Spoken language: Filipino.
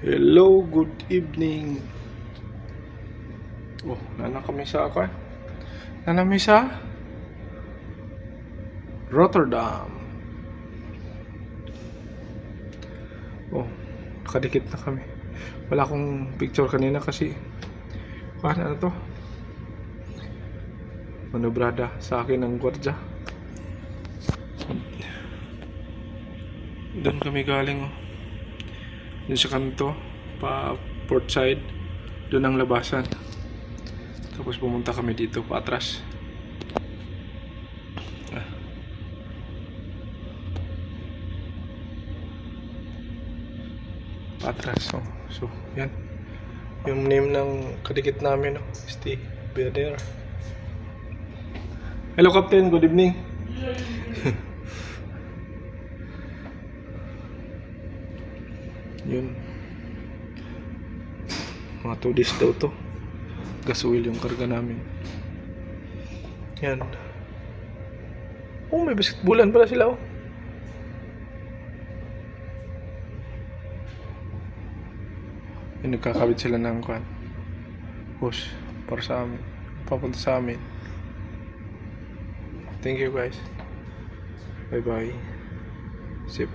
Hello, good evening. Oh, kami sa ako. Nanami sa Rotterdam. Oh, nakadikit na kami. Wala akong picture kanina kasi ano to? Manobrada sa akin ng gwardya. Doon kami galing, oh. Doon sa kanto, pa port side. Doon ang labasan. Tapos pumunta kami dito, paatras. Paatras, oh. So, yan. Yung name ng kadikit namin, oh. Stay there. Hello, Captain. Good evening. Yun. Mga 2 days daw to. Gas oil yung karga namin. Yan. Oh, may basketballan pala sila, oh. Yan, nagkakabit sila ng hose para sa amin. Papunta sa amin. Thank you, guys. Bye bye. Sip.